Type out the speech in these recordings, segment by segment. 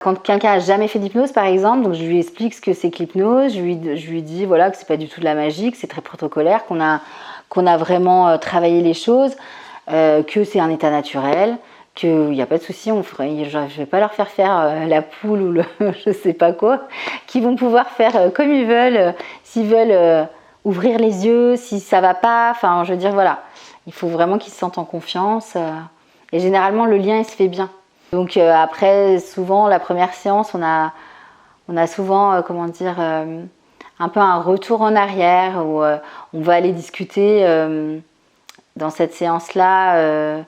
quand quelqu'un a jamais fait d'hypnose, par exemple, donc je lui explique ce que c'est que l'hypnose, je lui dis voilà, que c'est pas du tout de la magie, que c'est très protocolaire, qu'on a vraiment travaillé les choses, que c'est un état naturel, qu'il n'y a pas de souci, je ne vais pas leur faire la poule ou le je sais pas quoi, qu'ils vont pouvoir faire comme ils veulent, s'ils veulent ouvrir les yeux, si ça va pas, enfin je veux dire voilà, il faut vraiment qu'ils se sentent en confiance et généralement le lien il se fait bien. Donc après souvent la première séance on a souvent comment dire un peu un retour en arrière où on va aller discuter dans cette séance-là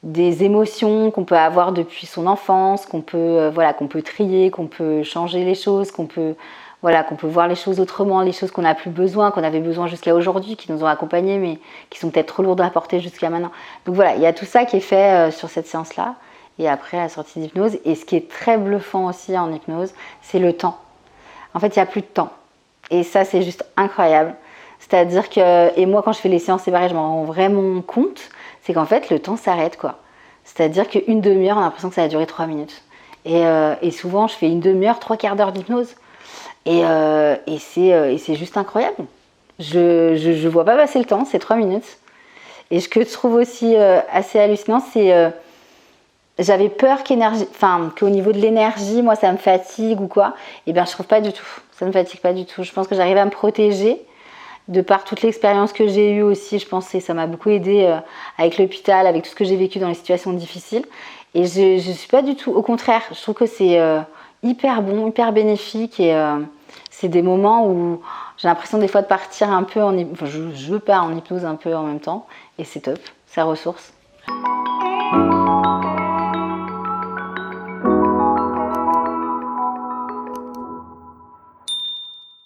des émotions qu'on peut avoir depuis son enfance, qu'on peut trier, qu'on peut changer les choses, qu'on peut voir les choses autrement, les choses qu'on n'a plus besoin, qu'on avait besoin jusqu'à aujourd'hui, qui nous ont accompagnés, mais qui sont peut-être trop lourdes à porter jusqu'à maintenant. Donc voilà, il y a tout ça qui est fait sur cette séance-là, et après la sortie d'hypnose. Et ce qui est très bluffant aussi en hypnose, c'est le temps. En fait, il n'y a plus de temps. Et ça, c'est juste incroyable. C'est-à-dire que, et moi, quand je fais les séances séparées, je m'en rends vraiment compte, c'est qu'en fait, le temps s'arrête, quoi. C'est-à-dire qu'une demi-heure, on a l'impression que ça a duré 3 minutes. Et souvent, je fais une demi-heure, 3/4 d'heure d'hypnose. Et c'est juste incroyable. Je vois pas passer le temps, c'est 3 minutes. Et ce que je trouve aussi assez hallucinant, c'est j'avais peur qu'au niveau de l'énergie, moi, ça me fatigue ou quoi. Et bien, je trouve pas du tout. Ça me fatigue pas du tout. Je pense que j'arrive à me protéger de par toute l'expérience que j'ai eue aussi. Je pense que ça m'a beaucoup aidée avec l'hôpital, avec tout ce que j'ai vécu dans les situations difficiles. Et je suis pas du tout. Au contraire, je trouve que c'est hyper bon, hyper bénéfique. Et c'est des moments où j'ai l'impression des fois de partir un peu je pars en hypnose un peu en même temps. Et c'est top, ça ressource.